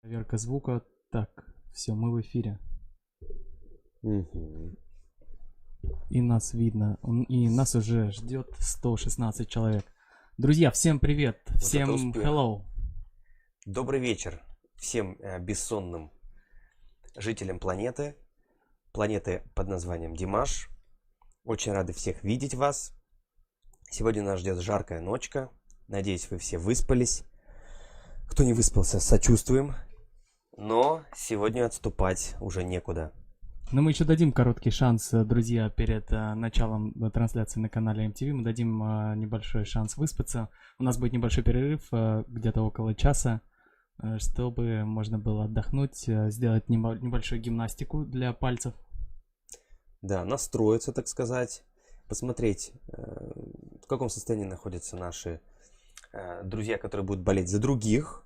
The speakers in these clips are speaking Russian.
Проверка звука. Так, все, мы в эфире. Мгм. И нас видно. И нас уже ждет 116 человек. Друзья, всем привет. Вот это Всем успех. hello. Добрый вечер всем бессонным жителям планеты под названием Димаш. Очень рады всех видеть вас. Сегодня нас ждет жаркая ночка. Надеюсь, вы все выспались. Кто не выспался, сочувствуем. Но сегодня отступать уже некуда. Но мы еще дадим короткий шанс, друзья, перед началом трансляции на канале MTV. Мы дадим небольшой шанс выспаться. У нас будет небольшой перерыв, где-то около часа, чтобы можно было отдохнуть, сделать небольшую гимнастику для пальцев. Да, настроиться, так сказать. Посмотреть, в каком состоянии находятся наши друзья, которые будут болеть за других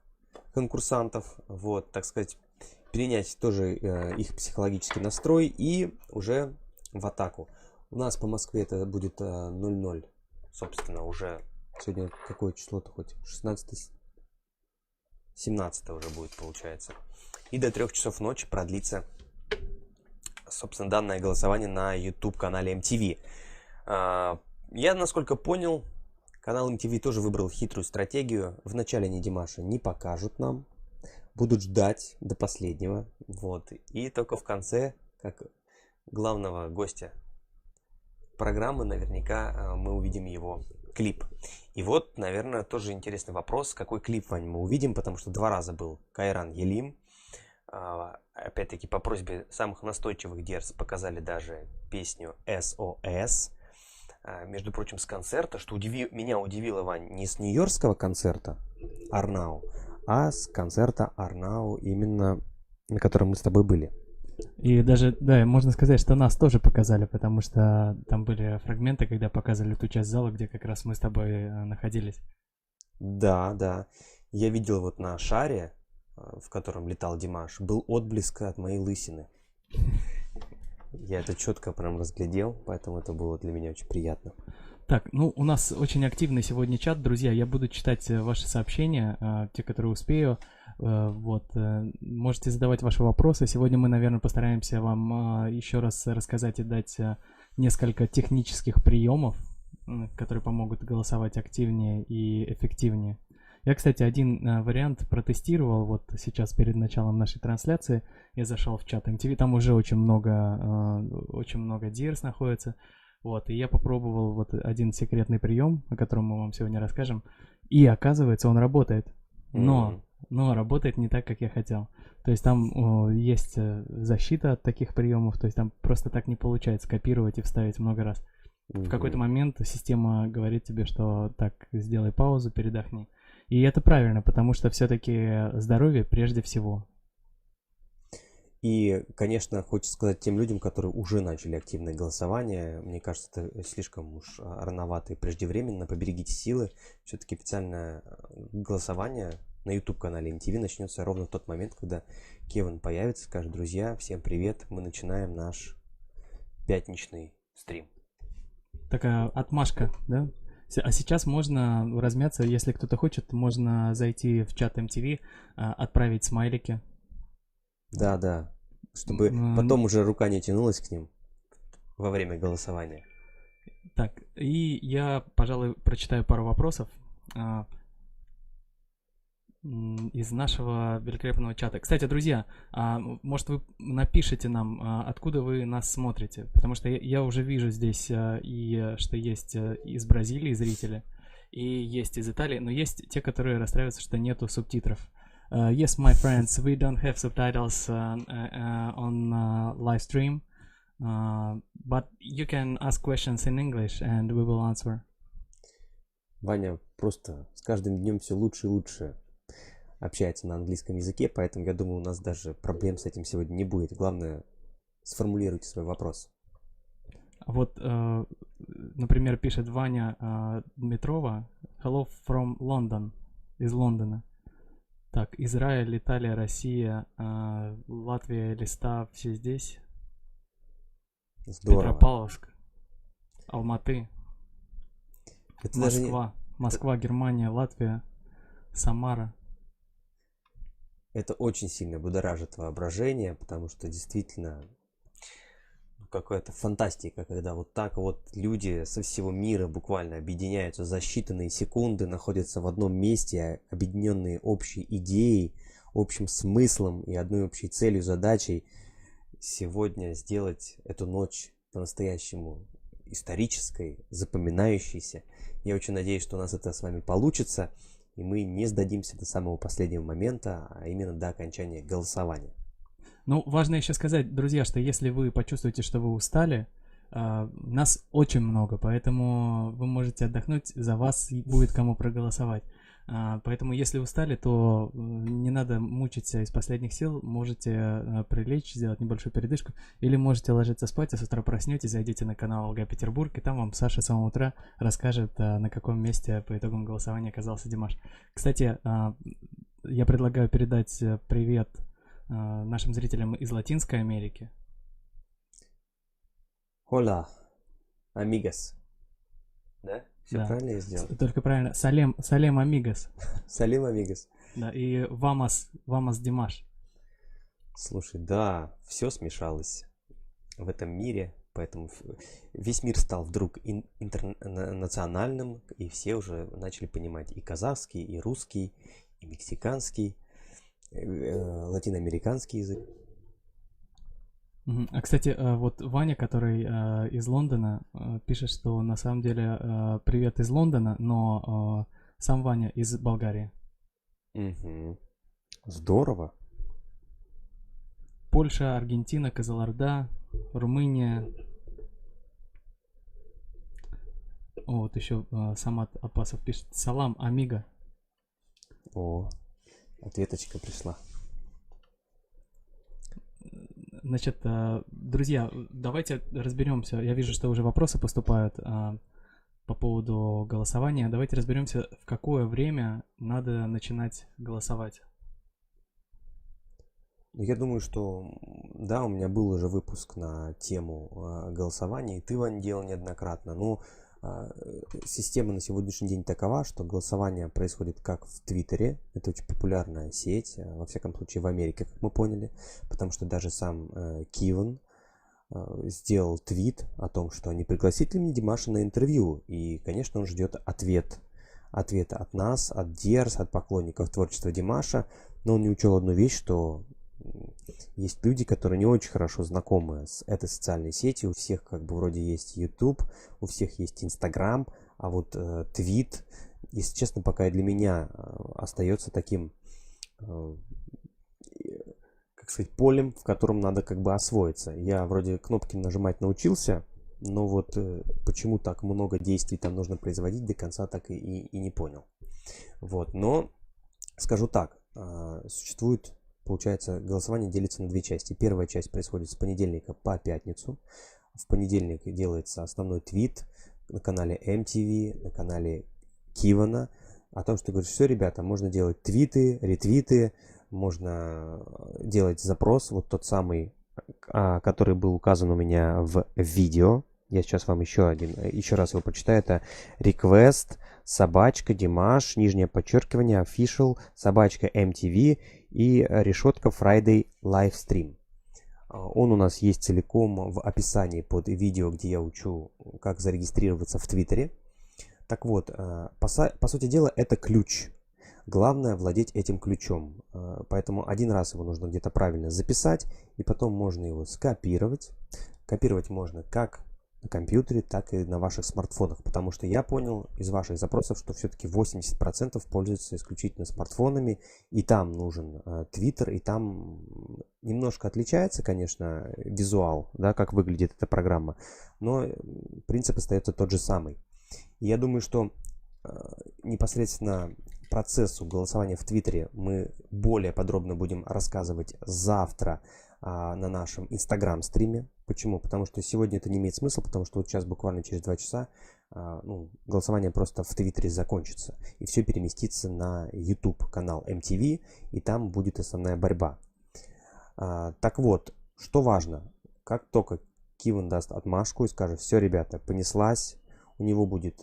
конкурсантов. Вот, так сказать, перенять тоже их психологический настрой и уже в атаку. У нас по Москве это будет 00. Собственно, уже сегодня какое число-то хоть? 16, 17 уже будет, получается. И до 3 часов ночи продлится, собственно, данное голосование на YouTube-канале MTV. Я, насколько понял, канал MTV тоже выбрал хитрую стратегию. Вначале они Димаша не покажут нам, будут ждать до последнего. Вот. И только в конце, как главного гостя программы, наверняка мы увидим его клип. И вот, наверное, тоже интересный вопрос, какой клип, Вань, мы увидим, потому что 2 раза был Кайран Елим. Опять-таки, по просьбе самых настойчивых Дерз показали даже песню SOS. Между прочим, с концерта, что меня удивило, Вань, не с нью-йоркского концерта Арнау, а с концерта Арнау, именно на котором мы с тобой были. И даже, да, можно сказать, что нас тоже показали, потому что там были фрагменты, когда показывали ту часть зала, где как раз мы с тобой находились. Да, да. Я видел вот на шаре, в котором летал Димаш, был отблеск от моей лысины. Я это четко прям разглядел, поэтому это было для меня очень приятно. Так, ну у нас очень активный сегодня чат, друзья. Я буду читать ваши сообщения, те, которые успею. Вот, можете задавать ваши вопросы. Сегодня мы, наверное, постараемся вам еще раз рассказать и дать несколько технических приемов, которые помогут голосовать активнее и эффективнее. Я, кстати, один вариант протестировал вот сейчас перед началом нашей трансляции. Я зашел в чат MTV, там уже очень много Дирс находится. Вот, и я попробовал вот один секретный прием, о котором мы вам сегодня расскажем. И оказывается, он работает. Но работает не так, как я хотел. То есть там есть защита от таких приемов, то есть там просто так не получается копировать и вставить много раз. В какой-то момент система говорит тебе, что так, сделай паузу, передохни. И это правильно, потому что все-таки здоровье прежде всего. И, конечно, хочется сказать тем людям, которые уже начали активное голосование, мне кажется, это слишком уж рановато и преждевременно, поберегите силы. Все-таки официальное голосование на YouTube-канале MTV начнется ровно в тот момент, когда Кевин появится, скажет: друзья, всем привет, мы начинаем наш пятничный стрим. Такая отмашка, да? А сейчас можно размяться, если кто-то хочет, можно зайти в чат MTV, отправить смайлики. Да, да, чтобы потом уже рука не тянулась к ним во время голосования. Так, и я, пожалуй, прочитаю пару вопросов из нашего великолепного чата. Кстати, друзья, может вы напишите нам, откуда вы нас смотрите, потому что я уже вижу здесь и что есть из Бразилии зрители, и есть из Италии, но есть те, которые расстраиваются, что нету субтитров. Yes, my friends, we don't have subtitles on live stream, but you can ask questions in English and we will answer. Ваня просто с каждым днем все лучше и лучше общается на английском языке, поэтому я думаю, у нас даже проблем с этим сегодня не будет. Главное, сформулируйте свой вопрос. Вот, например, пишет Ваня Дмитрова: Hello from London, из Лондона. Так, Израиль, Италия, Россия, Латвия, Листа, все здесь. Здорово. Петропавловск, Алматы, Это Москва, даже... Москва, Германия, Латвия, Самара. Это очень сильно будоражит воображение, потому что действительно какая-то фантастика, когда вот так вот люди со всего мира буквально объединяются за считанные секунды, находятся в одном месте, объединенные общей идеей, общим смыслом и одной общей целью, задачей сегодня сделать эту ночь по-настоящему исторической, запоминающейся. Я очень надеюсь, что у нас это с вами получится, и мы не сдадимся до самого последнего момента, а именно до окончания голосования. Ну, важно еще сказать, друзья, что если вы почувствуете, что вы устали, нас очень много, поэтому вы можете отдохнуть, за вас будет кому проголосовать. Поэтому, если устали, то не надо мучиться из последних сил, можете прилечь, сделать небольшую передышку, или можете ложиться спать, а с утра проснетесь, зайдите на канал ЛГА Петербург, и там вам Саша с самого утра расскажет, на каком месте по итогам голосования оказался Димаш. Кстати, я предлагаю передать привет нашим зрителям из Латинской Америки. Hola, amigos. Да? Все Да. правильно я сделал? Только правильно. Салем амигос. Салим, амигос. Да, и вамас Димаш. Слушай, да, все смешалось в этом мире, поэтому весь мир стал вдруг интернациональным, и все уже начали понимать и казахский, и русский, и мексиканский, латиноамериканский язык. А, кстати, вот Ваня, который из Лондона, пишет, что на самом деле привет из Лондона, но сам Ваня из Болгарии. Угу. Здорово. Польша, Аргентина, Кызылорда, Румыния. О, вот еще Самат Апасов пишет. Салам, амиго. О, ответочка пришла. Значит, друзья, давайте разберемся. Я вижу, что уже вопросы поступают по поводу голосования. Давайте разберемся, в какое время надо начинать голосовать. Я думаю, что да, у меня был уже выпуск на тему голосования, и ты, Вань, делал неоднократно. Но система на сегодняшний день такова, что голосование происходит как в Твиттере, это очень популярная сеть, во всяком случае в Америке, как мы поняли, потому что даже сам Киван сделал твит о том, что не пригласит ли мне Димаша на интервью, и, конечно, он ждет ответа от нас, от Диарс, от поклонников творчества Димаша, но он не учел одну вещь, что есть люди, которые не очень хорошо знакомы с этой социальной сетью. У всех как бы вроде есть YouTube, у всех есть Instagram, а вот твит, если честно, пока и для меня остается таким, как сказать, полем, в котором надо как бы освоиться. Я вроде кнопки нажимать научился, но вот почему так много действий там нужно производить, до конца так и не понял. Вот, но скажу так, существует... Получается, голосование делится на две части. Первая часть происходит с понедельника по пятницу. В понедельник делается основной твит на канале MTV, на канале Кивана о том, что говорит, все, ребята, можно делать твиты, ретвиты, можно делать запрос, вот тот самый, который был указан у меня в видео. Я сейчас вам еще раз его прочитаю. Это request собачка Димаш, нижнее подчеркивание, official, собачка MTV и решетка Friday Livestream. Он у нас есть целиком в описании под видео, где я учу, как зарегистрироваться в Твиттере. Так вот, по сути дела, это ключ. Главное владеть этим ключом. Поэтому один раз его нужно где-то правильно записать, и потом можно его скопировать. Копировать можно как на компьютере, так и на ваших смартфонах, потому что я понял из ваших запросов, что все-таки 80% пользуются исключительно смартфонами, и там нужен Twitter, и там немножко отличается, конечно, визуал, да, как выглядит эта программа, но принцип остается тот же самый. И я думаю, что непосредственно процессу голосования в Твиттере мы более подробно будем рассказывать завтра на нашем Инстаграм-стриме. Почему? Потому что сегодня это не имеет смысла, потому что вот сейчас буквально через 2 часа голосование просто в Твиттере закончится. И все переместится на YouTube канал MTV, и там будет основная борьба. Так вот, что важно, как только Киван даст отмашку и скажет, все, ребята, понеслась, у него будет,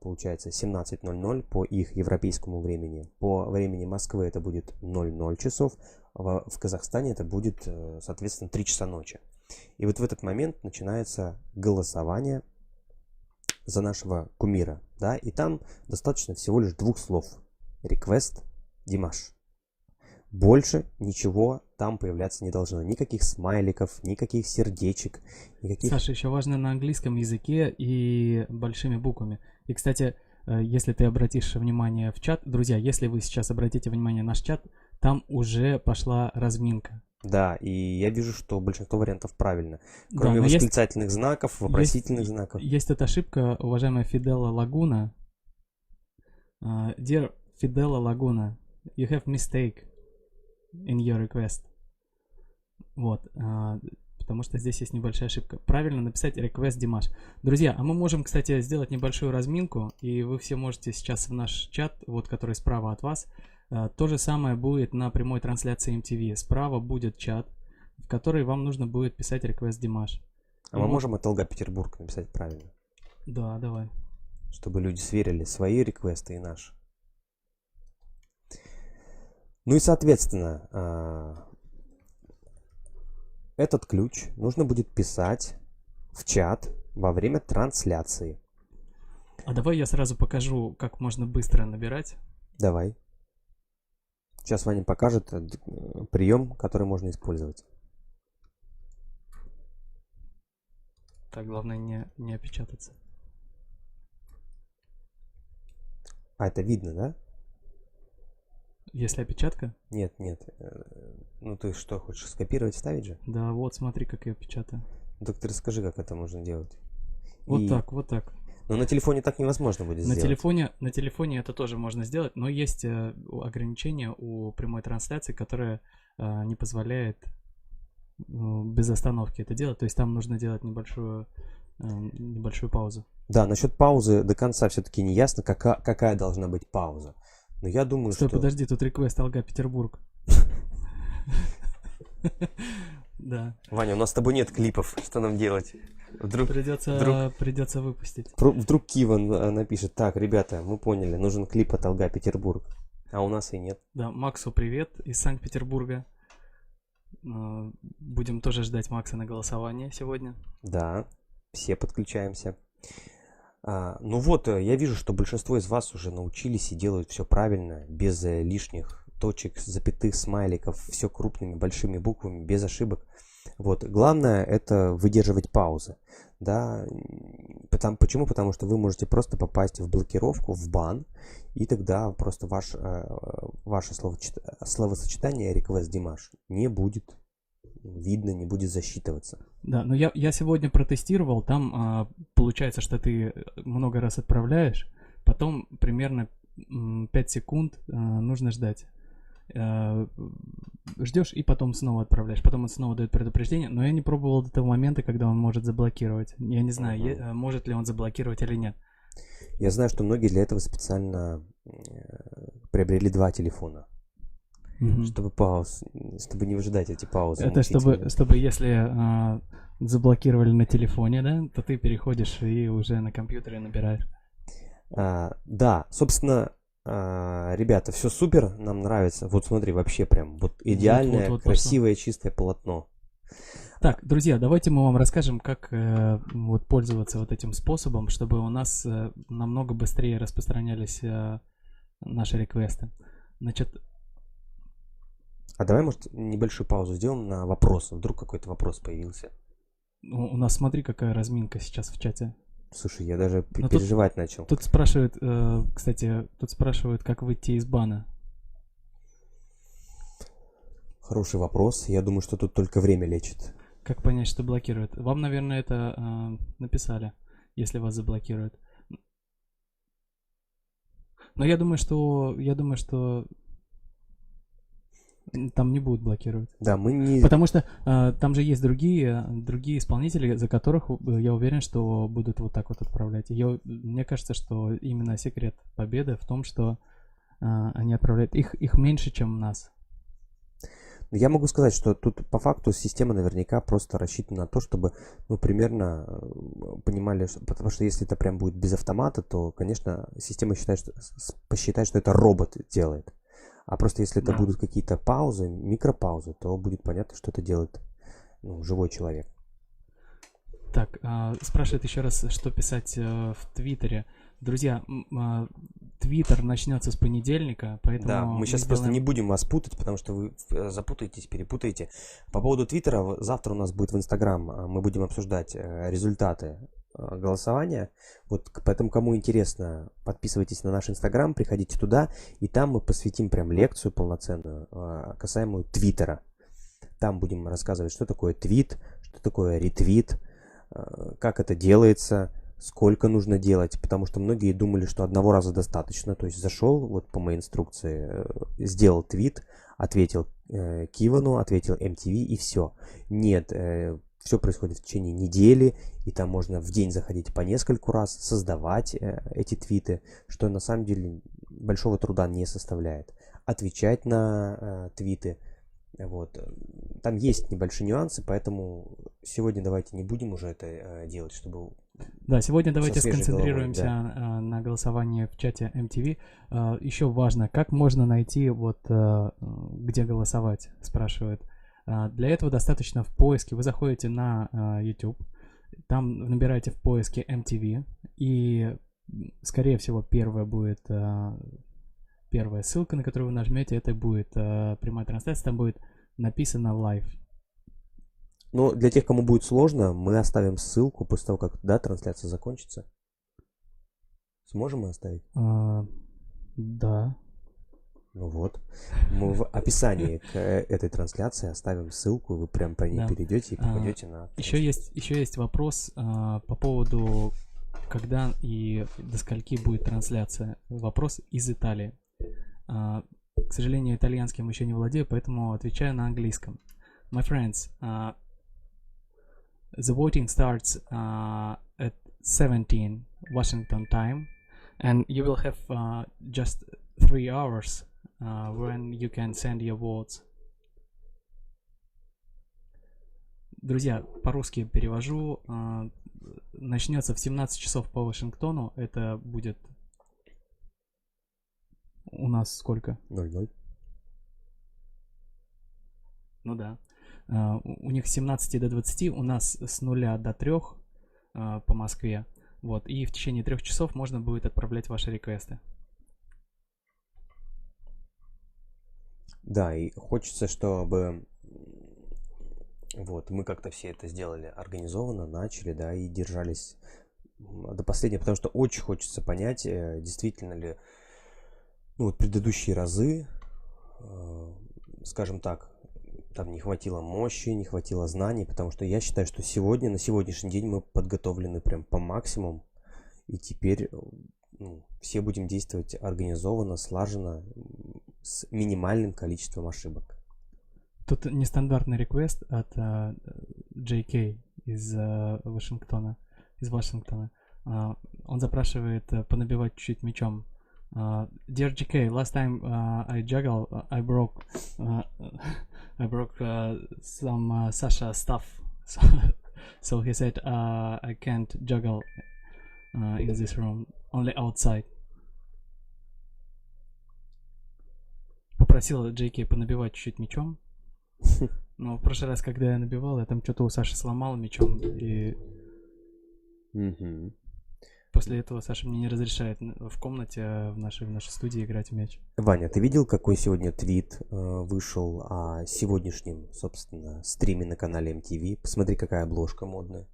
получается, 17:00 по их европейскому времени. По времени Москвы это будет 00 часов, в Казахстане это будет, соответственно, 3 часа ночи. И вот в этот момент начинается голосование за нашего кумира, да, и там достаточно всего лишь 2 слов. Request Димаш. Больше ничего там появляться не должно. Никаких смайликов, никаких сердечек, никаких... Саша, еще важно на английском языке и большими буквами. И, кстати, если ты обратишь внимание в чат, друзья, если вы сейчас обратите внимание на наш чат, там уже пошла разминка. Да, и я вижу, что большинство вариантов правильно. Кроме да, восклицательных знаков, вопросительных знаков. Есть эта ошибка, уважаемая Фидела Лагуна. Dear Fidela Laguna, you have mistake in your request. Вот, потому что здесь есть небольшая ошибка. Правильно написать request Димаш. Друзья, а мы можем, кстати, сделать небольшую разминку, и вы все можете сейчас в наш чат, вот который справа от вас, то же самое будет на прямой трансляции MTV. Справа будет чат, в который вам нужно будет писать request Димаш. А мы можем от ЛГ Петербург написать правильно? Да, давай. Чтобы люди сверили свои реквесты и наши. Ну и, соответственно, этот ключ нужно будет писать в чат во время трансляции. А давай я сразу покажу, как можно быстро набирать. Давай. Сейчас Ваня покажет прием, который можно использовать. Так, главное не опечататься. А это видно, да? Если опечатка? Нет. Ну ты что, хочешь скопировать, вставить же? Да, вот смотри, как я печатаю. Ну, так ты расскажи, как это можно делать. Вот так. Но на телефоне так невозможно будет сделать. На телефоне это тоже можно сделать, но есть ограничение у прямой трансляции, которое не позволяет без остановки это делать. То есть там нужно делать небольшую паузу. Да, насчет паузы до конца все-таки не ясно, какая должна быть пауза. Но я думаю, Стой, что... подожди, тут реквест ЛГ Петербург. Да. Ваня, у нас с тобой нет клипов. Что нам делать? Придется выпустить. Вдруг Киван напишет: так, ребята, мы поняли, нужен клип от ЛГ Петербург. А у нас и нет. Да, Максу привет из Санкт-Петербурга. Будем тоже ждать Макса на голосование сегодня. Да, все подключаемся. Ну вот, я вижу, что большинство из вас уже научились и делают все правильно, без лишних точек, запятых, смайликов, все крупными, большими буквами, без ошибок. Вот, главное это выдерживать паузы, да, почему? Потому что вы можете просто попасть в блокировку, в бан, и тогда просто ваше словосочетание request Димаш не будет видно, не будет засчитываться. Да, но я сегодня протестировал, там получается, что ты много раз отправляешь, потом примерно 5 секунд нужно ждать. Ждешь и потом снова отправляешь, потом он снова дает предупреждение, но я не пробовал до того момента, когда он может заблокировать. Я не знаю, может ли он заблокировать или нет. Я знаю, что многие для этого специально приобрели 2 телефона. Чтобы не выжидать эти паузы. Это чтобы если заблокировали на телефоне, да, то ты переходишь и уже на компьютере набираешь. Да, собственно, ребята, все супер, нам нравится. Вот смотри, вообще прям вот идеальное, вот красивое, пошло. Чистое полотно. Так, друзья, давайте мы вам расскажем, как вот пользоваться вот этим способом, чтобы у нас намного быстрее распространялись наши реквесты. Значит, а давай, может, небольшую паузу сделаем на вопрос. Вдруг какой-то вопрос появился. У нас, смотри, какая разминка сейчас в чате. Слушай, я даже переживать начал. Тут спрашивают, кстати, как выйти из бана. Хороший вопрос. Я думаю, что тут только время лечит. Как понять, что блокируют? Вам, наверное, это написали, если вас заблокируют. Но я думаю, что там не будут блокировать. Да, мы не... Потому что там же есть другие исполнители, за которых я уверен, что будут вот так вот отправлять. Мне кажется, что именно секрет победы в том, что они отправляют их меньше, чем нас. Я могу сказать, что тут по факту система наверняка просто рассчитана на то, чтобы примерно понимали, потому что если это прям будет без автомата, то, конечно, система посчитает, что это робот делает. А просто если это будут какие-то паузы, микропаузы, то будет понятно, что это делает живой человек. Так, спрашивает еще раз, что писать в Твиттере. Друзья, Твиттер начнется с понедельника, поэтому... Да, мы сейчас просто не будем вас путать, потому что вы запутаетесь, перепутаете. По поводу Твиттера, завтра у нас будет в Инстаграм, мы будем обсуждать результаты голосования. Вот поэтому, кому интересно, подписывайтесь на наш Инстаграм, приходите туда, и там мы посвятим прям лекцию полноценную, касаемую Твиттера. Там будем рассказывать, что такое твит, что такое ретвит, как это делается, сколько нужно делать, потому что многие думали, что одного раза достаточно, то есть зашел вот по моей инструкции, сделал твит, ответил Кивану, ответил MTV и все. Нет, все происходит в течение недели, и там можно в день заходить по нескольку раз, создавать эти твиты, что на самом деле большого труда не составляет. Отвечать на твиты. Вот. Там есть небольшие нюансы, поэтому сегодня давайте не будем уже это делать, чтобы... Да, сегодня давайте сконцентрируемся на голосовании в чате MTV. Еще важно, как можно найти, где голосовать, спрашивают. Для этого достаточно в поиске. Вы заходите на YouTube, там набираете в поиске MTV, и, скорее всего, первая ссылка, на которую вы нажмете, это будет прямая трансляция, там будет написано live. Но для тех, кому будет сложно, мы оставим ссылку после того, как трансляция закончится. Сможем мы оставить? Да. Ну вот. Мы в описании к этой трансляции оставим ссылку, вы прям по ней перейдете и попадете на... Еще есть вопрос по поводу, когда и до скольки будет трансляция. Вопрос из Италии. К сожалению, итальянским еще не владею, поэтому отвечаю на английском. My friends, the voting starts at 17 Washington time, and you will have just 3 hours when you can send your votes. Друзья, по-русски перевожу. Начнется в 17 часов по Вашингтону. Это будет у нас сколько? 00. Ну да. У них с 17 до 20, у нас с 0 до 3 по Москве. Вот. И в течение 3 часов можно будет отправлять ваши реквесты. Да, и хочется, чтобы мы как-то все это сделали организованно, начали, да, и держались до последнего, потому что очень хочется понять, действительно ли предыдущие разы, скажем так, там не хватило мощи, не хватило знаний, потому что я считаю, что на сегодняшний день мы подготовлены прям по максимуму, и теперь все будем действовать организованно, слаженно, с минимальным количеством ошибок. Тут нестандартный реквест от JK из Вашингтона. Он запрашивает понабивать чуть-чуть мячом. Dear GK, last time I juggled, I broke some Sasha stuff, so he said I can't juggle in this room, only outside. Попросил JK понабивать чуть-чуть мячом, но в прошлый раз, когда я набивал, я там что-то у Саши сломал мячом, и после этого Саша мне не разрешает в комнате в нашей студии играть в мяч. Ваня, ты видел, какой сегодня твит вышел о сегодняшнем, собственно, стриме на канале MTV? Посмотри, какая обложка модная.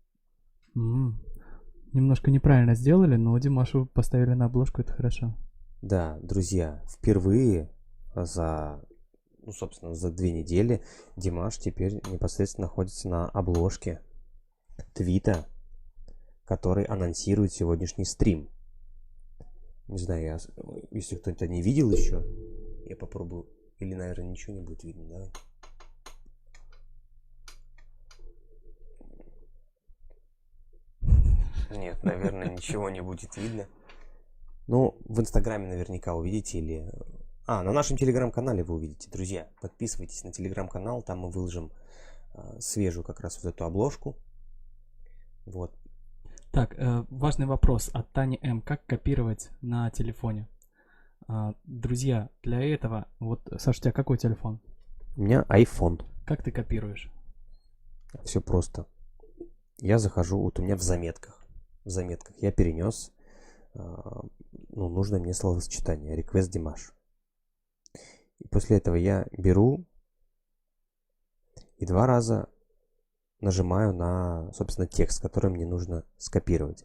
Немножко неправильно сделали, но Димашу поставили на обложку, это хорошо. Да, друзья, впервые за 2 недели Димаш теперь непосредственно находится на обложке твита, который анонсирует сегодняшний стрим. Не знаю, если кто-то не видел еще, я попробую. Или, наверное, ничего не будет видно, да? Нет, наверное, ничего не будет видно. Ну, в Инстаграме наверняка увидите или... на нашем Телеграм-канале вы увидите, друзья. Подписывайтесь на Телеграм-канал, там мы выложим свежую как раз вот эту обложку. Вот. Так, важный вопрос от Тани М. Как копировать на телефоне? Друзья, для этого, вот, Саша, у тебя какой телефон? У меня iPhone. Как ты копируешь? Все просто. Я захожу, вот у меня в заметках. В заметках я перенес нужное мне словосочетание. Request Dimash. И после этого я беру и 2 раза нажимаю на, собственно, текст, который мне нужно скопировать.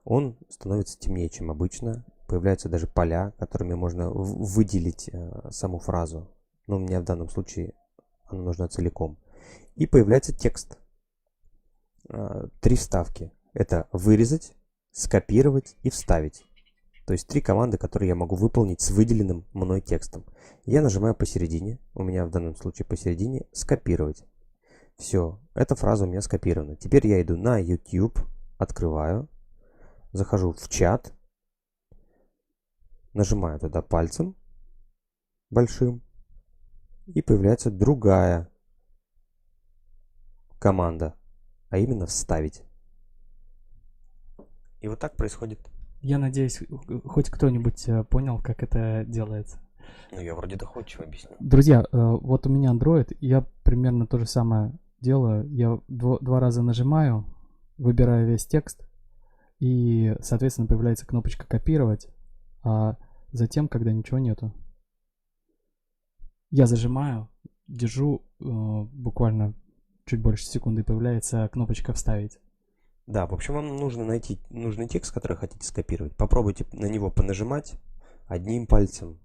Он становится темнее, чем обычно. Появляются даже поля, которыми можно выделить саму фразу. Но у меня в данном случае она нужна целиком. И появляется текст. 3 вставки. Это вырезать, скопировать и вставить. То есть 3 команды, которые я могу выполнить с выделенным мной текстом. Я нажимаю посередине. У меня в данном случае посередине скопировать. Все, эта фраза у меня скопирована. Теперь я иду на YouTube, открываю, захожу в чат, нажимаю туда пальцем большим, и появляется другая команда, а именно вставить. И вот так происходит. Я надеюсь, хоть кто-нибудь понял, как это делается. Ну, я вроде доходчиво объясню. Друзья, вот у меня Android, я примерно то же самое делаю. Я 2 раза нажимаю, выбираю весь текст, и, соответственно, появляется кнопочка «Копировать», а затем, когда ничего нету, я зажимаю, держу буквально чуть больше секунды, и появляется кнопочка «Вставить». Да, в общем, вам нужно найти нужный текст, который хотите скопировать. Попробуйте на него понажимать одним пальцем,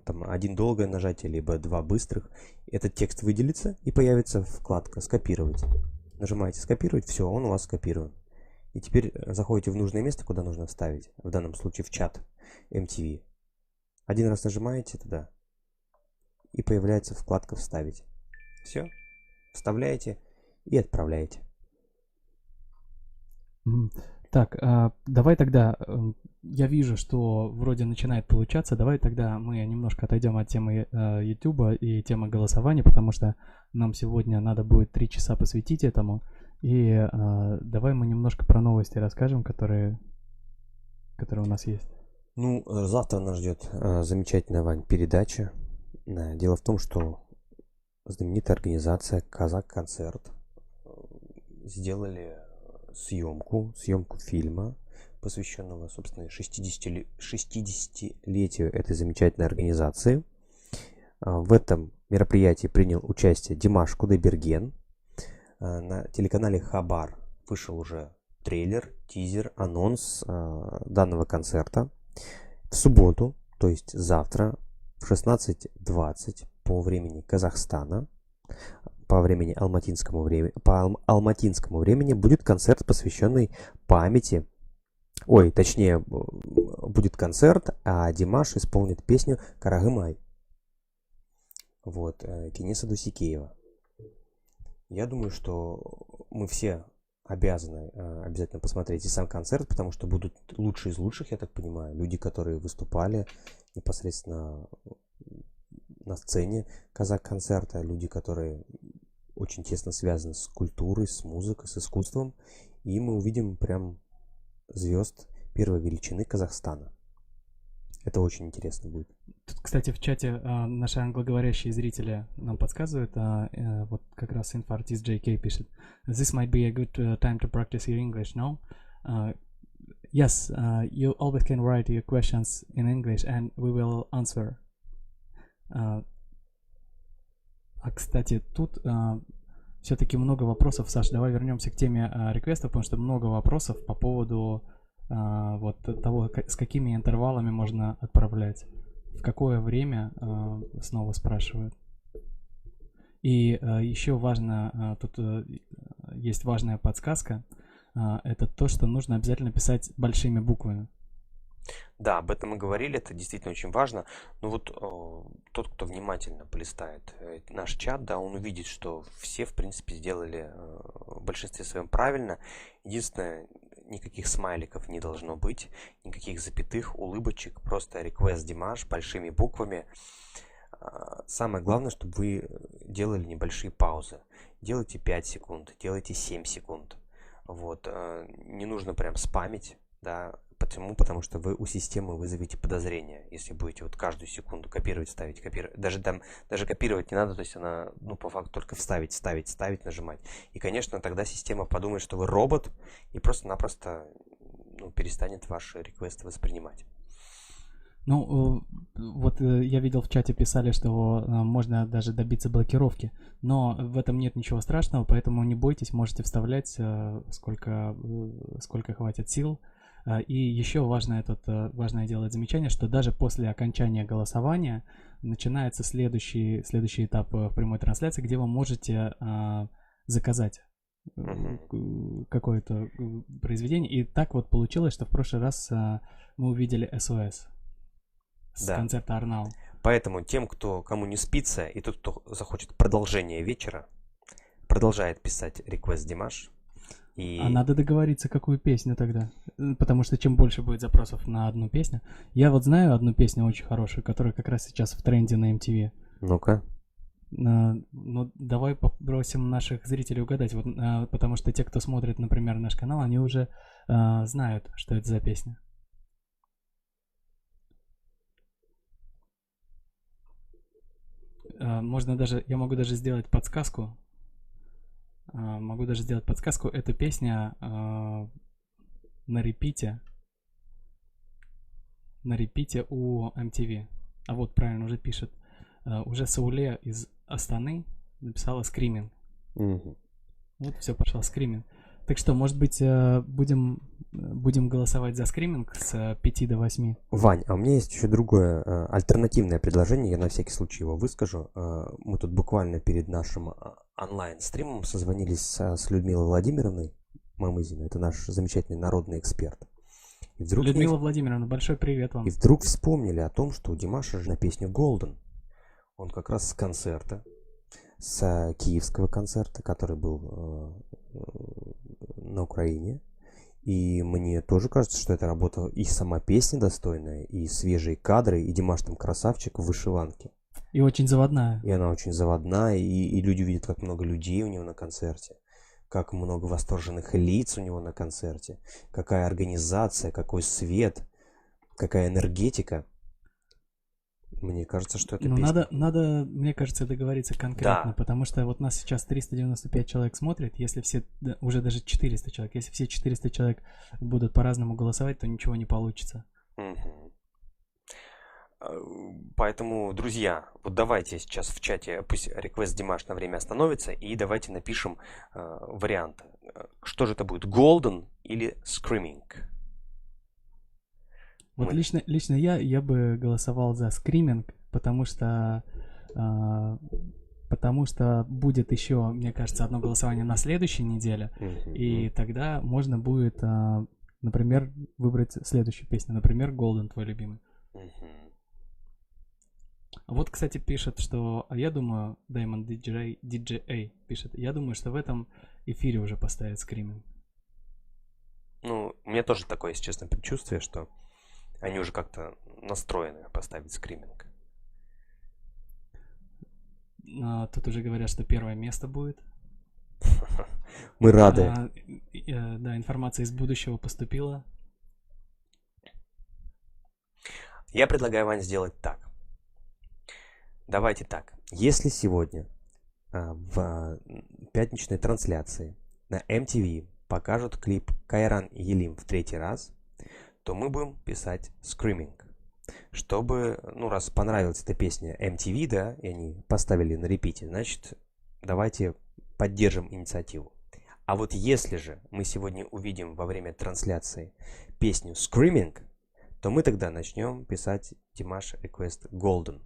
там, 1 долгое нажатие, либо 2 быстрых. Этот текст выделится и появится вкладка «Скопировать». Нажимаете «Скопировать», все, он у вас скопирован. И теперь заходите в нужное место, куда нужно вставить, в данном случае в чат MTV. 1 раз нажимаете туда, и появляется вкладка «Вставить». Все, вставляете и отправляете. Так, давай тогда, я вижу, что вроде начинает получаться, давай тогда мы немножко отойдем от темы YouTube и темы голосования, потому что нам сегодня надо будет 3 часа посвятить этому, и давай мы немножко про новости расскажем, которые у нас есть. Ну, завтра нас ждет замечательная, Вань, передача. Дело в том, что знаменитая организация «Казак-концерт» сделали съемку фильма, посвященного, собственно, 60-летию этой замечательной организации. В этом мероприятии принял участие Димаш Кудайберген. На телеканале Хабар вышел уже трейлер, тизер, анонс данного концерта. В субботу, то есть завтра, в 16:20 по времени Казахстана, по алматинскому времени будет концерт, посвященный памяти. Точнее, будет концерт, а Димаш исполнит песню «Карагымай». Вот, Кенеса Дусикеева. Я думаю, что мы все обязаны обязательно посмотреть и сам концерт, потому что будут лучшие из лучших, я так понимаю, люди, которые выступали непосредственно на сцене Казак-концерта, люди, которые очень тесно связаны с культурой, с музыкой, с искусством, и мы увидим прям звезд первой величины Казахстана. Это очень интересно будет. Тут, кстати, в чате наши англоговорящие зрители нам подсказывают, вот как раз инфоартист JK пишет: This might be a good time to practice your English, no? Yes, you always can write your questions in English and we will answer. Кстати, тут все-таки много вопросов. Саш, давай вернемся к теме реквестов, потому что много вопросов по поводу вот того, с какими интервалами можно отправлять, в какое время, снова спрашивают. И еще важно, тут есть важная подсказка, это то, что нужно обязательно писать большими буквами. Да, об этом мы говорили, это действительно очень важно. Но вот тот, кто внимательно полистает наш чат, да, он увидит, что все, в принципе, сделали в большинстве своем правильно. Единственное, никаких смайликов не должно быть, никаких запятых, улыбочек, просто request Dimash большими буквами. Самое главное, чтобы вы делали небольшие паузы. Делайте 5 секунд, делайте 7 секунд. Вот, не нужно прям спамить, да, потому что вы у системы вызовете подозрения, если будете вот каждую секунду копировать, ставить, копировать. Даже копировать не надо, то есть она, ну, по факту только ставить, нажимать. И, конечно, тогда система подумает, что вы робот, и просто-напросто, ну, перестанет ваш реквест воспринимать. Ну, вот я видел в чате писали, что можно даже добиться блокировки, но в этом нет ничего страшного, поэтому не бойтесь, можете вставлять сколько хватит сил. И еще важное делать замечание, что даже после окончания голосования начинается следующий этап в прямой трансляции, где вы можете заказать какое-то произведение. И так вот получилось, что в прошлый раз мы увидели СОС с концерта Арнау. Поэтому кому не спится, и тот, кто захочет продолжение вечера, продолжает писать request Димаш. А надо договориться, какую песню тогда. Потому что чем больше будет запросов на одну песню. Я вот знаю одну песню очень хорошую, которая как раз сейчас в тренде на MTV. Ну-ка. Ну, давай попросим наших зрителей угадать. Вот, потому что те, кто смотрит, например, наш канал, они уже знают, что это за песня. Я могу даже сделать подсказку. Эта песня на репите у MTV. А вот правильно уже пишет. Уже Сауле из Астаны написала скриминг. Вот все, пошла скриминг. Так что, может быть, будем голосовать за скриминг с 5 до 8. Вань, а у меня есть еще другое альтернативное предложение, я на всякий случай его выскажу. Мы тут буквально перед нашим онлайн-стримом созвонились с Людмилой Владимировной Мамызиной, это наш замечательный народный эксперт. И вдруг Людмила Владимировна, большой привет вам. И вдруг вспомнили о том, что у Димаша же на песню Golden. Он как раз с концерта, с киевского концерта, который был на Украине. И мне тоже кажется, что эта работа и сама песня достойная, и свежие кадры, и Димаш там красавчик в вышиванке. И очень заводная. И она очень заводная, и люди видят, как много людей у него на концерте, как много восторженных лиц у него на концерте, какая организация, какой свет, какая энергетика. Мне кажется, что это песня. Надо, мне кажется, договориться конкретно, потому что вот нас сейчас 395 человек смотрит, если все, уже даже 400 человек, если все 400 человек будут по-разному голосовать, то ничего не получится. Поэтому, друзья, вот давайте сейчас в чате, пусть request Димаш на время остановится, и давайте напишем вариант. Что же это будет, Golden или Screaming? Вот лично я бы голосовал за скриминг, потому что будет еще, мне кажется, одно голосование на следующей неделе, и тогда можно будет, например, выбрать следующую песню, например, Golden, твой любимый. Вот, кстати, пишет, что, я думаю, Diamond DJ пишет, я думаю, что в этом эфире уже поставят скриминг. Ну, у меня тоже такое, если честно, предчувствие, что они уже как-то настроены поставить скриминг. Тут уже говорят, что первое место будет. Мы рады. Да, информация из будущего поступила. Я предлагаю, Вань, сделать так. Давайте так. Если сегодня в пятничной трансляции на MTV покажут клип Кайран и Елим в 3-й раз, то мы будем писать Screaming. Чтобы, ну, раз понравилась эта песня MTV, да, и они поставили на репите, значит, давайте поддержим инициативу. А вот если же мы сегодня увидим во время трансляции песню Screaming, то мы тогда начнем писать Димаш Request Golden.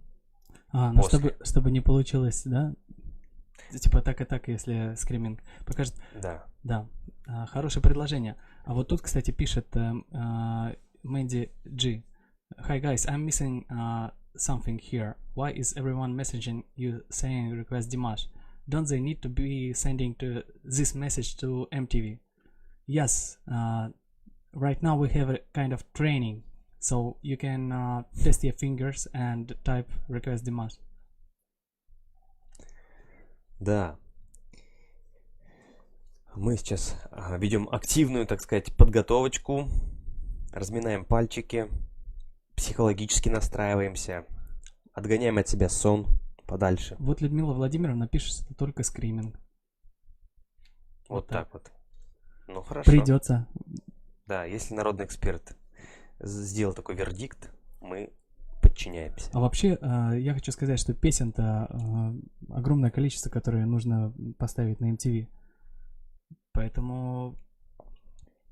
Ну чтобы не получилось, да? Типа так и так, если скриминг покажет. Да. Хорошее предложение. А вот тут, кстати, пишет Мэнди G. Hi guys, I'm missing something here. Why is everyone messaging you saying request Dimash? Don't they need to be sending this message to MTV? Yes, right now we have a kind of training, so you can test your fingers and type request Dimash. Да. Мы сейчас ведем активную, так сказать, подготовочку, разминаем пальчики, психологически настраиваемся, отгоняем от себя сон подальше. Вот Людмила Владимировна пишет, что только скриминг. Вот так вот. Ну хорошо. Придется. Да, если народный эксперт сделал такой вердикт, мы подчиняемся. А вообще, я хочу сказать, что песен-то огромное количество, которые нужно поставить на MTV. Поэтому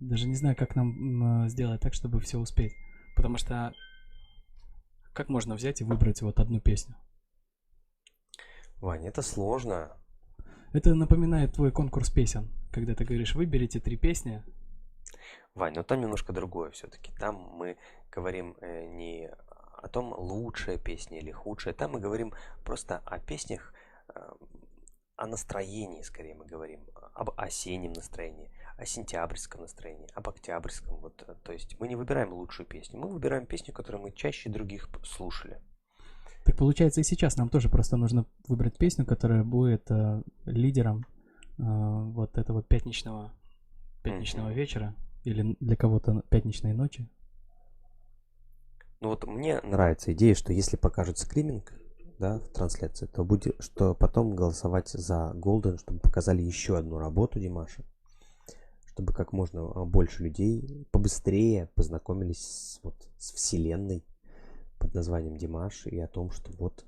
даже не знаю, как нам сделать так, чтобы все успеть. Потому что как можно взять и выбрать вот одну песню? Ваня, это сложно. Это напоминает твой конкурс песен, когда ты говоришь, выберите 3 песни. Вань, но там немножко другое все-таки. Там мы говорим не о том, лучшая песня или худшая. Там мы говорим просто о песнях, о настроении, скорее мы говорим, об осеннем настроении, о сентябрьском настроении, об октябрьском. Вот, то есть мы не выбираем лучшую песню, мы выбираем песню, которую мы чаще других слушали. Так получается и сейчас нам тоже просто нужно выбрать песню, которая будет лидером вот этого пятничного вечера или для кого-то пятничной ночи. Ну вот мне нравится идея, что если покажут скриминг, да, в трансляции, то будет, что потом голосовать за Golden, чтобы показали еще одну работу Димаша, чтобы как можно больше людей побыстрее познакомились с вселенной под названием Димаш и о том, что вот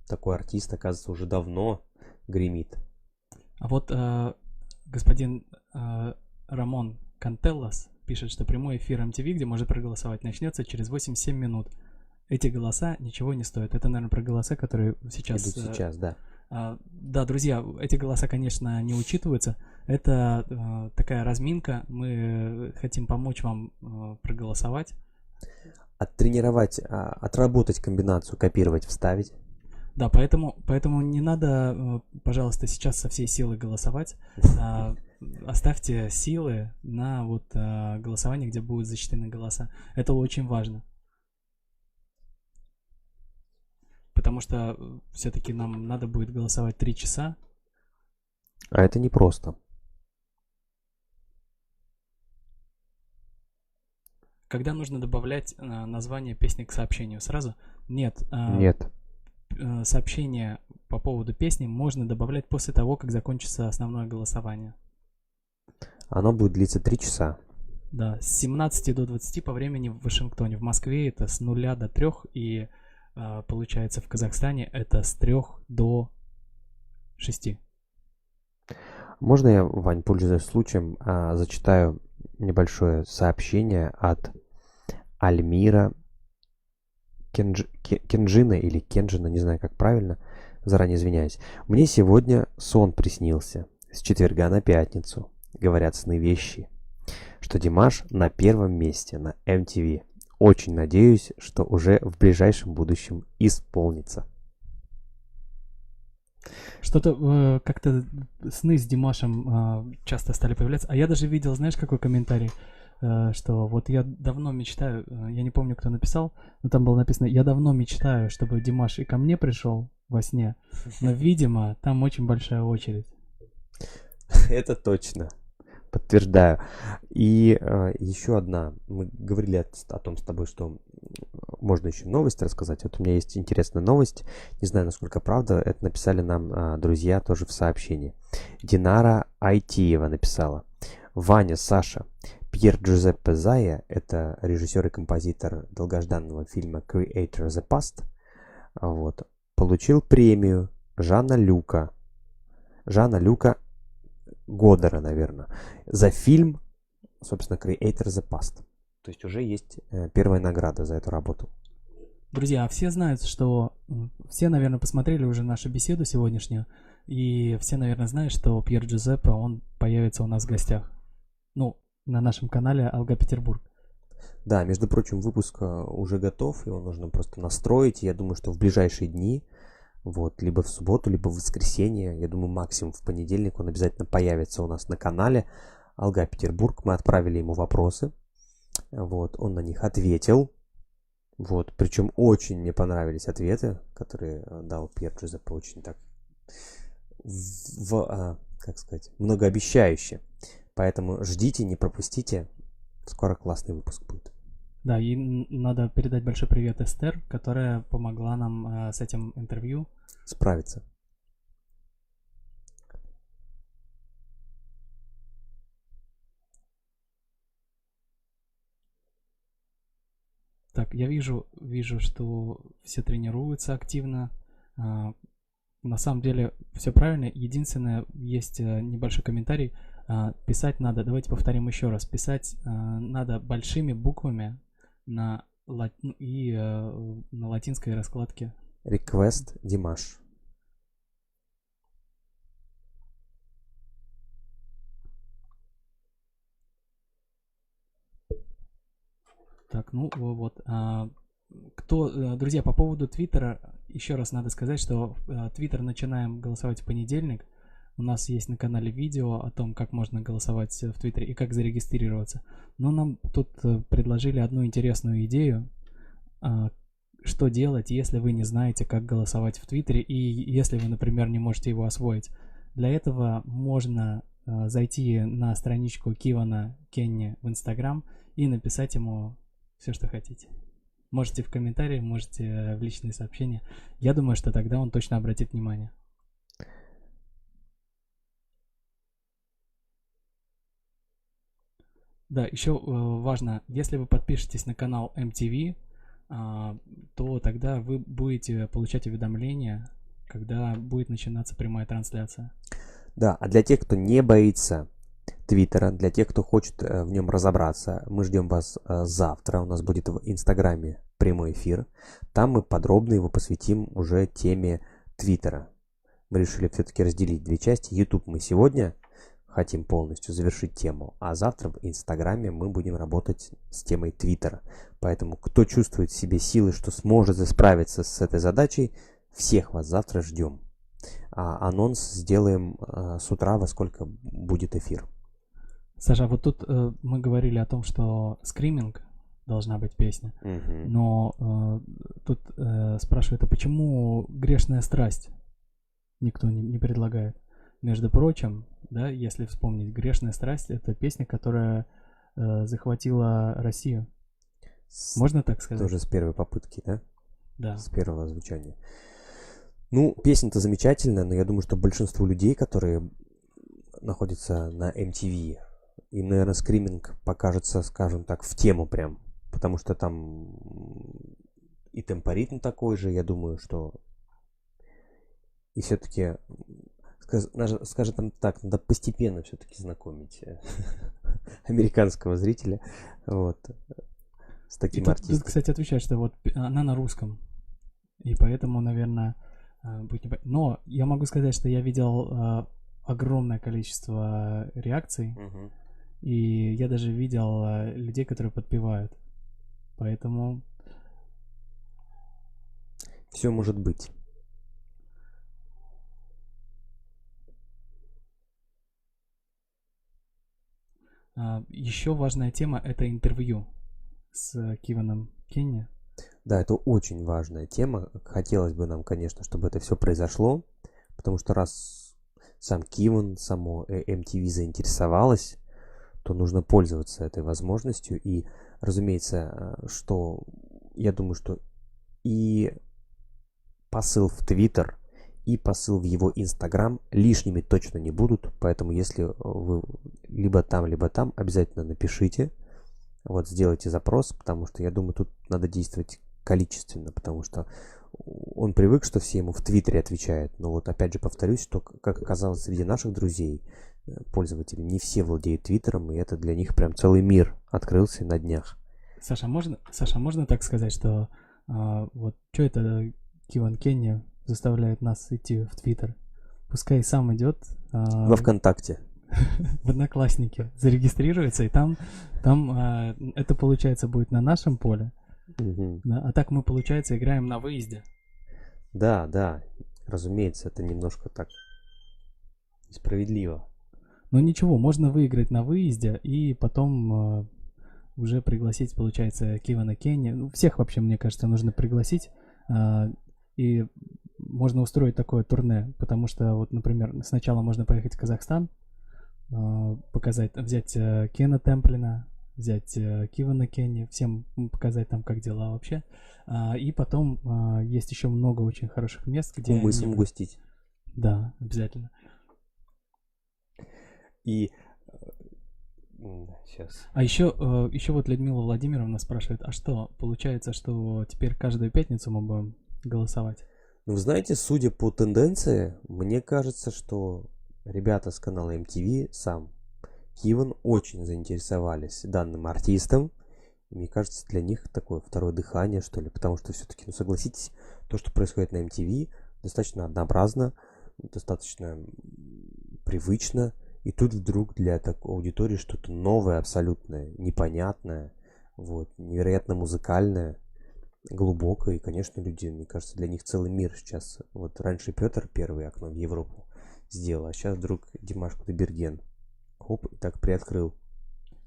такой артист, оказывается, уже давно гремит. А вот господин Рамон Кантеллас пишет, что прямой эфир MTV, где можно проголосовать, начнется через 8-7 минут. Эти голоса ничего не стоят. Это, наверное, про голоса, которые сейчас... Идут сейчас, да. Да, друзья, эти голоса, конечно, не учитываются. Это такая разминка. Мы хотим помочь вам проголосовать. Оттренировать, отработать комбинацию, копировать, вставить. Да, поэтому не надо, пожалуйста, сейчас со всей силы голосовать. Оставьте силы на вот голосование, где будут зачтены голоса. Это очень важно. Потому что все-таки нам надо будет голосовать 3 часа. А это непросто. Когда нужно добавлять название песни к сообщению? Сразу? Нет. Нет. Сообщение по поводу песни можно добавлять после того, как закончится основное голосование. Оно будет длиться 3 часа. Да, с 17 до 20 по времени в Вашингтоне. В Москве это с 0 до 3 и получается в Казахстане это с 3 до 6. Можно я, Вань, пользуясь случаем, зачитаю небольшое сообщение от Альмира Кенджина или Кенджина, не знаю, как правильно, заранее извиняюсь. Мне сегодня сон приснился с четверга на пятницу. Говорят сны вещи, что Димаш на первом месте на MTV. Очень надеюсь, что уже в ближайшем будущем исполнится. Что-то как-то сны с Димашем часто стали появляться. А я даже видел, знаешь, какой комментарий? Что вот я давно мечтаю, я не помню, кто написал, но там было написано: я давно мечтаю, чтобы Димаш и ко мне пришел во сне, но, видимо, там очень большая очередь. Это точно. Подтверждаю. И еще одна. Мы говорили о том с тобой, что можно еще новость рассказать. Вот у меня есть интересная новость. Не знаю, насколько правда. Это написали нам друзья тоже в сообщении. Динара Айтиева написала. Ваня, Саша, Пьер Джузеппе Зая, это режиссер и композитор долгожданного фильма Creator the Past, вот, получил премию Жана Люка Годдера, наверное, за фильм, собственно, Creator the Past. То есть уже есть первая награда за эту работу. Друзья, все знают, что... Все, наверное, посмотрели уже нашу беседу сегодняшнюю, и все, наверное, знают, что Пьер Джузеппе, он появится у нас в гостях. Ну, на нашем канале Алга Петербург. Да, между прочим, выпуск уже готов, его нужно просто настроить. Я думаю, что в ближайшие дни, вот, либо в субботу, либо в воскресенье, я думаю, максимум в понедельник он обязательно появится у нас на канале Алга Петербург. Мы отправили ему вопросы, вот, он на них ответил. Вот, причем очень мне понравились ответы, которые дал Пьер Джузеппе, очень так как сказать, многообещающе. Поэтому ждите, не пропустите. Скоро классный выпуск будет. Да, и надо передать большой привет Эстер, которая помогла нам с этим интервью. Справиться. Так, я вижу, что все тренируются активно. На самом деле все правильно. Единственное, есть небольшой комментарий. Писать надо, давайте повторим еще раз. Писать надо большими буквами на латинской раскладке. Request Димаш. Так, ну вот. Друзья, по поводу Твиттера, еще раз надо сказать, что Твиттер начинаем голосовать в понедельник. У нас есть на канале видео о том, как можно голосовать в Твиттере и как зарегистрироваться. Но нам тут предложили одну интересную идею. Что делать, если вы не знаете, как голосовать в Твиттере, и если вы, например, не можете его освоить. Для этого можно зайти на страничку Кивана Кенни в Инстаграм и написать ему все, что хотите. Можете в комментарии, можете в личные сообщения. Я думаю, что тогда он точно обратит внимание. Да, еще важно, если вы подпишетесь на канал MTV, то тогда вы будете получать уведомления, когда будет начинаться прямая трансляция. Да, а для тех, кто не боится Твиттера, для тех, кто хочет в нем разобраться, мы ждем вас завтра. У нас будет в Инстаграме прямой эфир. Там мы подробно его посвятим уже теме Твиттера. Мы решили все-таки разделить две части. YouTube мы сегодня хотим полностью завершить тему, а завтра в Инстаграме мы будем работать с темой Твиттера. Поэтому, кто чувствует в себе силы, что сможет справиться с этой задачей, всех вас завтра ждем. А анонс сделаем с утра, во сколько будет эфир. Саша, вот тут мы говорили о том, что скриминг должна быть песня, но тут спрашивают, а почему «Грешная страсть» никто не предлагает? Между прочим, да, если вспомнить, «Грешная страсть» — это песня, которая захватила Россию. Можно так сказать? Тоже с первой попытки, да? Да. С первого звучания. Ну, песня-то замечательная, но я думаю, что большинству людей, которые находятся на MTV, им, наверное, скриминг покажется, скажем так, в тему прям. Потому что там и темпоритм такой же, я думаю, что... И все-таки, скажем так, надо постепенно все-таки знакомить американского зрителя вот, с таким артистом. Тут, кстати, отвечают, что вот она на русском. И поэтому, наверное, будет не... Но я могу сказать, что я видел огромное количество реакций. И я даже видел людей, которые подпевают. Поэтому... Все может быть. Еще важная тема — это интервью с Киваном Кенни. Да, это очень важная тема. Хотелось бы нам, конечно, чтобы это все произошло. Потому что раз сам Киван, само MTV заинтересовалась, то нужно пользоваться этой возможностью. И, разумеется, что я думаю, что и посыл в Твиттер, и посыл в его Инстаграм лишними точно не будут. Поэтому, если вы либо там, обязательно напишите. Вот, сделайте запрос, потому что я думаю, тут надо действовать количественно, потому что он привык, что все ему в Твиттере отвечают. Но вот опять же повторюсь, что, как оказалось, среди наших друзей, пользователей, не все владеют Твиттером, и это для них прям целый мир открылся на днях. Саша, можно так сказать, что вот что это Киван Кенни заставляет нас идти в Твиттер? Пускай сам идет во ВКонтакте, в Одноклассники, зарегистрируется, и там это, получается, будет на нашем поле. Да? А так мы, получается, играем на выезде. Да, разумеется, это немножко так несправедливо. Но ничего, можно выиграть на выезде и потом уже пригласить, получается, Кивана Кенни. Ну, всех вообще, мне кажется, нужно пригласить. И можно устроить такое турне, потому что, вот, например, сначала можно поехать в Казахстан, показать, взять Кена Темплина, взять Кивана Кенни, всем показать там, как дела вообще. И потом есть еще много очень хороших мест, где Умыслом гостить. Да, обязательно. И сейчас. А еще вот Людмила Владимировна спрашивает, а что, получается, что теперь каждую пятницу мы будем голосовать? Ну, вы знаете, судя по тенденции, мне кажется, что ребята с канала MTV, сам Киван, очень заинтересовались данным артистом. Мне кажется, для них такое второе дыхание, что ли, потому что все-таки, ну, согласитесь, то, что происходит на MTV, достаточно однообразно, достаточно привычно, и тут вдруг для такой аудитории что-то новое, абсолютно непонятное, вот, невероятно музыкальное, глубокое, и, конечно, люди, мне кажется, для них целый мир сейчас. Вот раньше Петр первое окно в Европу сделал, а сейчас вдруг Димаш Кудайберген, хоп, и так приоткрыл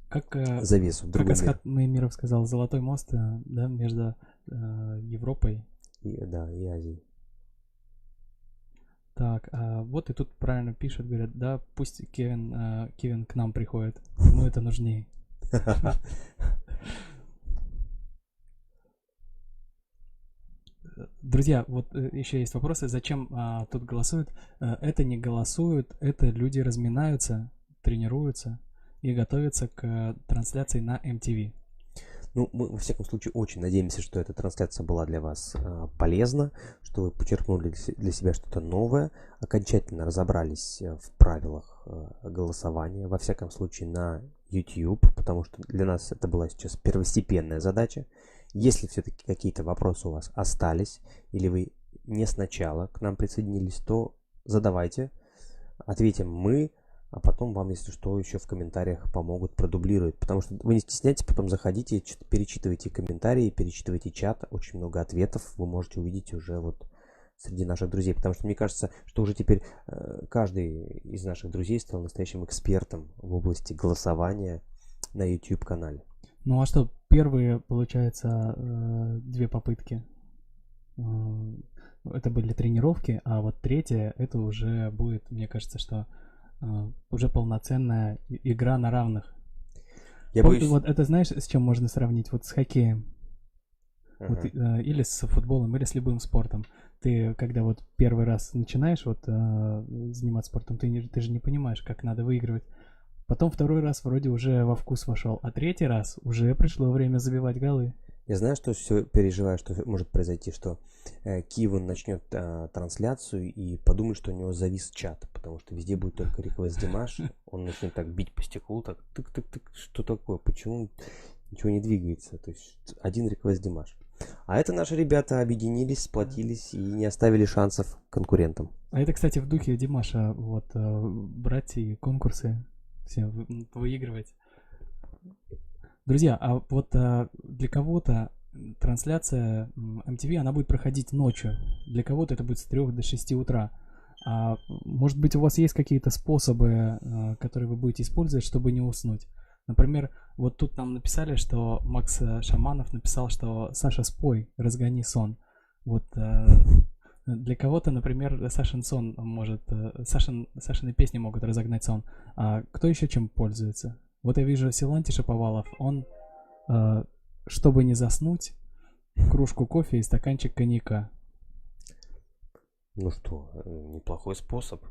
Как завесу в другой как мир. Асхат Маемиров сказал, золотой мост, да, между Европой. Да, и Азией. Так, вот и тут правильно пишут, говорят, да, пусть Кевин к нам приходит, ему это нужнее. Друзья, вот еще есть вопросы, зачем тут голосуют? Это не голосуют, это люди разминаются, тренируются и готовятся к трансляции на MTV. Ну, мы, во всяком случае, очень надеемся, что эта трансляция была для вас полезна, что вы почерпнули для себя что-то новое, окончательно разобрались в правилах голосования, во всяком случае, на YouTube, потому что для нас это была сейчас первостепенная задача. Если все-таки какие-то вопросы у вас остались, или вы не сначала к нам присоединились, то задавайте, ответим мы, а потом вам, если что, еще в комментариях помогут, продублируют. Потому что вы не стесняйтесь, потом заходите, перечитывайте комментарии, перечитывайте чат. Очень много ответов вы можете увидеть уже вот среди наших друзей. Потому что мне кажется, что уже теперь каждый из наших друзей стал настоящим экспертом в области голосования на YouTube-канале. Ну а что, первые, получается, две попытки, это были тренировки, а вот третья, это уже будет, мне кажется, что уже полноценная игра на равных. Я боюсь... Вот это знаешь, с чем можно сравнить? Вот с хоккеем. Вот, или с футболом, или с любым спортом. Ты, когда вот первый раз начинаешь вот заниматься спортом, ты же не понимаешь, как надо выигрывать. Потом второй раз вроде уже во вкус вошел, а третий раз уже пришло время забивать голы. Я знаю, что все переживаю, что может произойти, что Киван начнет трансляцию и подумает, что у него завис чат, потому что везде будет только реквест Димаш, он начнет так бить по стеклу, так тык-тык-тык, что такое, почему ничего не двигается, то есть один реквест Димаш. А это наши ребята объединились, сплотились и не оставили шансов конкурентам. А это, кстати, в духе Димаша, вот, брать и конкурсы все выигрывать. Друзья, а вот для кого-то трансляция MTV, она будет проходить ночью. Для кого-то это будет с 3 до 6 утра. А может быть, у вас есть какие-то способы, которые вы будете использовать, чтобы не уснуть? Например, вот тут нам написали, что Макс Шаманов написал, что «Саша, спой, разгони сон». Вот для кого-то, например, Сашин сон может... Сашины песни могут разогнать сон. А кто еще чем пользуется? Вот я вижу Силантий Шаповалов, он, чтобы не заснуть, кружку кофе и стаканчик коньяка. Ну что, неплохой способ.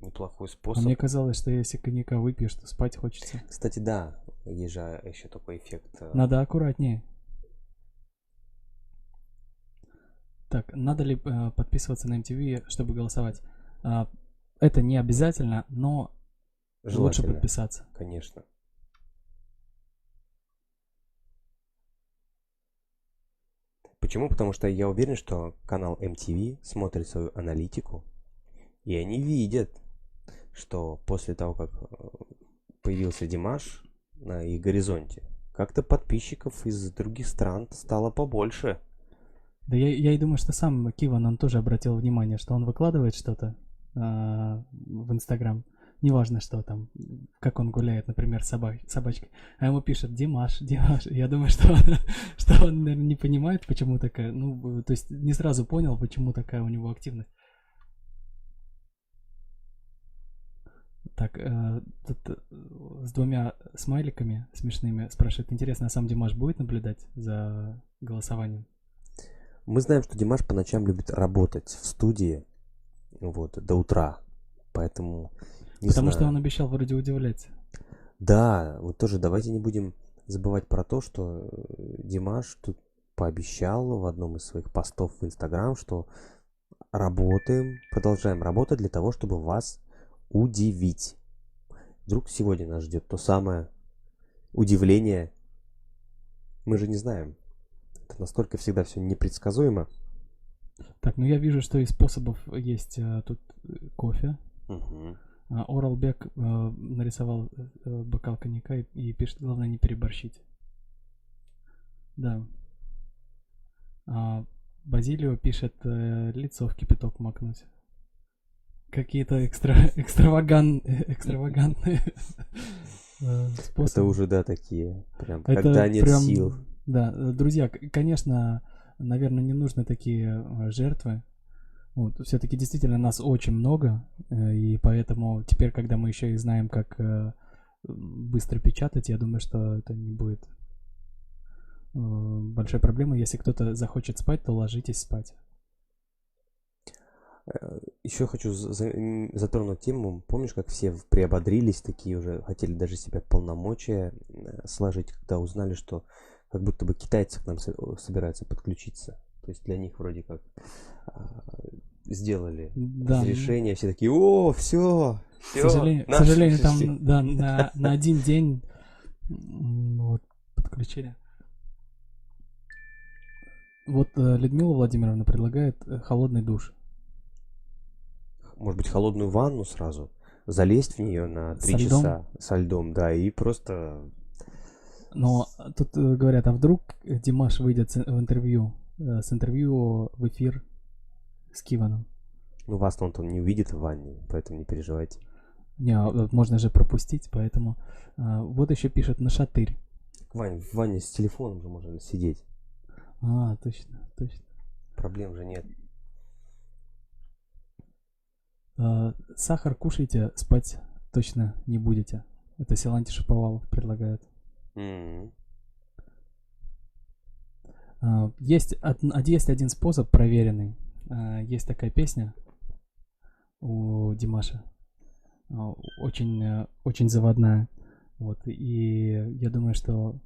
Неплохой А способ. мне казалось, что если коньяка выпьешь, то спать хочется. Кстати, да, есть же еще такой эффект. Надо аккуратнее. Так, надо ли подписываться на MTV, чтобы голосовать? Это не обязательно, но лучше подписаться. Конечно. Почему? Потому что я уверен, что канал MTV смотрит свою аналитику, и они видят, что после того, как появился Димаш на их горизонте, как-то подписчиков из других стран стало побольше. Да я и думаю, что сам Киван, он тоже обратил внимание, что он выкладывает что-то в Инстаграм. неважно, что там, как он гуляет, например, с собачкой, а ему пишет Димаш, Димаш. Я думаю, что что он, наверное, не понимает, почему такая, ну, то есть не сразу понял, почему такая у него активность. Так, тут с двумя смайликами смешными спрашивает, интересно, а сам Димаш будет наблюдать за голосованием? Мы знаем, что Димаш по ночам любит работать в студии, вот, до утра. Поэтому не Потому что знаю. он обещал вроде удивлять. Да, вот тоже давайте не будем забывать про то, что Димаш тут пообещал в одном из своих постов в Инстаграм, что работаем, продолжаем работать для того, чтобы вас удивить. Вдруг сегодня нас ждет то самое удивление. Мы же не знаем. Это настолько всегда все непредсказуемо. Так, ну я вижу, что из способов есть тут кофе. Мгм. Оралбек нарисовал бокал коньяка и пишет, главное не переборщить. Да. Базилио пишет, лицо в кипяток макнуть. Какие-то экстравагантные Это способы. уже, да, такие. Прям, Это когда нет прям, сил. да, друзья, конечно, наверное, не нужны такие жертвы. Вот, все-таки действительно нас очень много, и поэтому теперь, когда мы еще и знаем, как быстро печатать, я думаю, что это не будет большой проблемой. Если кто-то захочет спать, то ложитесь спать. Еще хочу затронуть тему. Помнишь, как все приободрились, такие уже хотели даже себе полномочия сложить, когда узнали, что как будто бы китайцы к нам собираются подключиться. То есть для них вроде как сделали Да, разрешение, все такие, о, все, к сожалению, там да, на один день вот, подключили. Вот Людмила Владимировна предлагает холодный душ. Может быть, холодную ванну сразу, залезть в нее на 3 Со льдом. часа со льдом, да, и просто... Но тут говорят, а вдруг Димаш выйдет в интервью, с интервью в эфир с Киваном? Ну, вас он не увидит в ванне, поэтому не переживайте. Не, можно же пропустить, поэтому... Вот еще пишет Нашатырь. Вань, в ванне с телефоном же можно сидеть. Точно, точно. Проблем же нет. Сахар кушайте, спать точно не будете. Это Силантий Шаповалов предлагает. Есть один способ проверенный. Есть такая песня у Димаша. Очень, очень заводная. Вот. И я думаю, что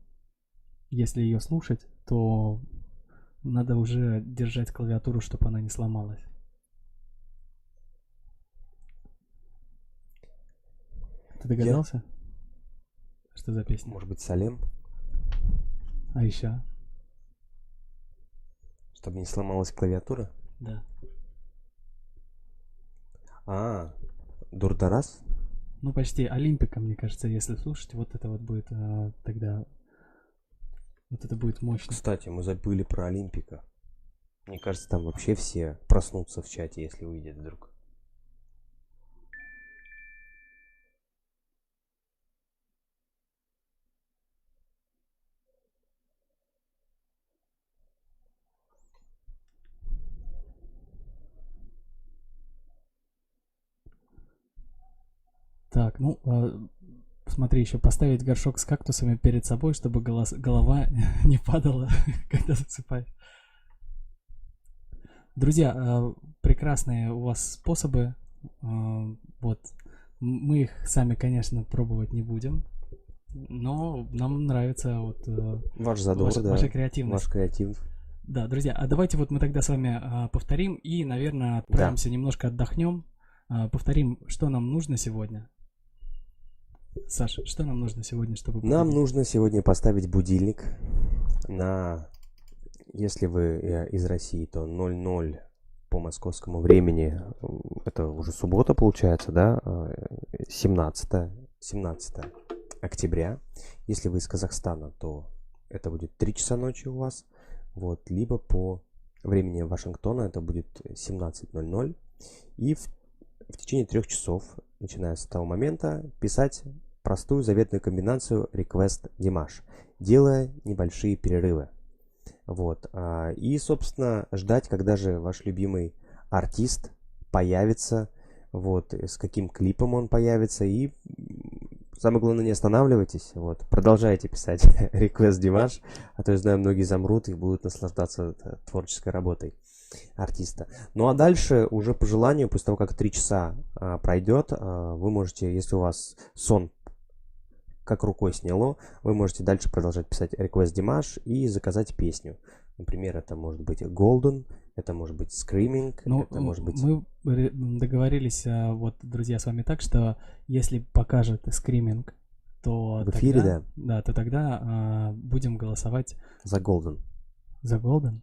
если ее слушать, то надо уже держать клавиатуру, чтобы она не сломалась. Ты догадался? Что за песня? Может быть, Салем? А еще? Чтобы не сломалась клавиатура? Да. Дурдарас? Ну, почти Олимпика, мне кажется, если слушать, вот это вот будет тогда... Вот это будет мощно. Кстати, мы забыли про Олимпика. Мне кажется, там вообще все проснутся в чате, если увидят вдруг. Так, ну, смотри, еще поставить горшок с кактусами перед собой, чтобы голова не падала, когда засыпаешь. Друзья, прекрасные у вас способы. Вот. Мы их сами, конечно, пробовать не будем. Но нам нравится вот Ваш задор, ваша креативность. Ваш креатив. Да, друзья, а давайте вот мы тогда с вами повторим и, наверное, отправимся немножко отдохнем. Повторим, что нам нужно сегодня. Саша, что нам нужно сегодня, чтобы... Нам нужно сегодня поставить будильник на... Если вы из России, то 00 по московскому времени. Это уже суббота получается, да? 17 октября. Если вы из Казахстана, то это будет 3 часа ночи у вас. Вот. Либо по времени Вашингтона это будет 17:00. И в течение 3 часов начиная с того момента, писать простую заветную комбинацию request Dimash, делая небольшие перерывы. Вот. И, собственно, ждать, когда же ваш любимый артист появится, вот, с каким клипом он появится. И самое главное, не останавливайтесь, вот, продолжайте писать request Dimash, а то я знаю, многие замрут и будут наслаждаться творческой работой артиста. Ну а дальше уже по желанию, после того, как 3 часа пройдет, вы можете, если у вас сон как рукой сняло, вы можете дальше продолжать писать request Dimash и заказать песню. Например, это может быть Golden, это может быть Screaming, Ну, это может быть... мы договорились, вот, друзья, с вами так, что если покажет Screaming, то В эфире, тогда, да. да, то тогда будем голосовать За Golden. за Golden.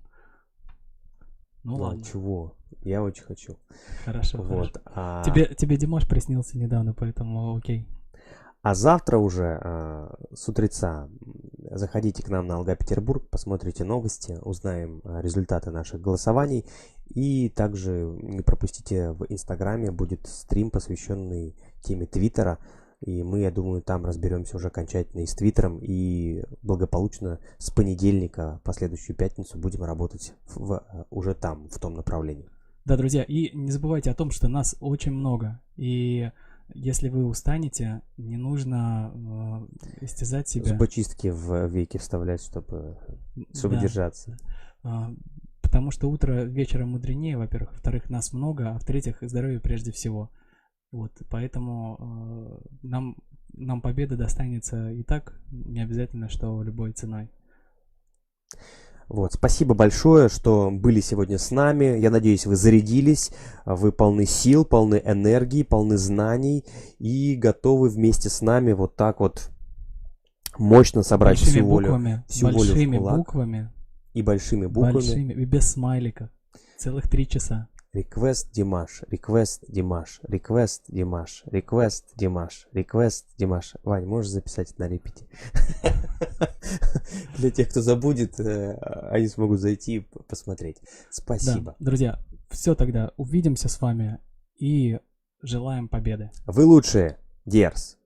Ну Ну, ладно, чего? Я очень хочу. хорошо, Вот. хорошо. Тебе Димаш приснился недавно, поэтому окей. А завтра уже с утреца заходите к нам на Алга Петербург, посмотрите новости, узнаем результаты наших голосований. И также не пропустите, в Инстаграме будет стрим, посвященный теме Твиттера. И мы, я думаю, там разберемся уже окончательно и с Твиттером. И благополучно с понедельника по следующую пятницу будем работать уже там, в том направлении. Да, друзья, и не забывайте о том, что нас очень много. И если вы устанете, не нужно истязать себя. Зубочистки в веки вставлять, чтобы Да. держаться. Потому что утро вечера мудренее, во-первых. Во-вторых, нас много, а в-третьих, здоровье прежде всего. Вот, поэтому нам победа достанется и так, не обязательно, что любой ценой. Вот, спасибо большое, что были сегодня с нами. Я надеюсь, вы зарядились, вы полны сил, полны энергии, полны знаний и готовы вместе с нами вот так вот мощно собрать всю волю большими в кулак. буквами. И большими буквами. Большими, и без смайликов. Целых 3 часа. Request Dimash, request Dimash, request Dimash, request Dimash, request Dimash. Вань, можешь записать на репите? Для тех, кто забудет, они смогут зайти и посмотреть. Спасибо. Да, друзья, все тогда. Увидимся с вами и желаем победы. Вы лучшие, Дерс.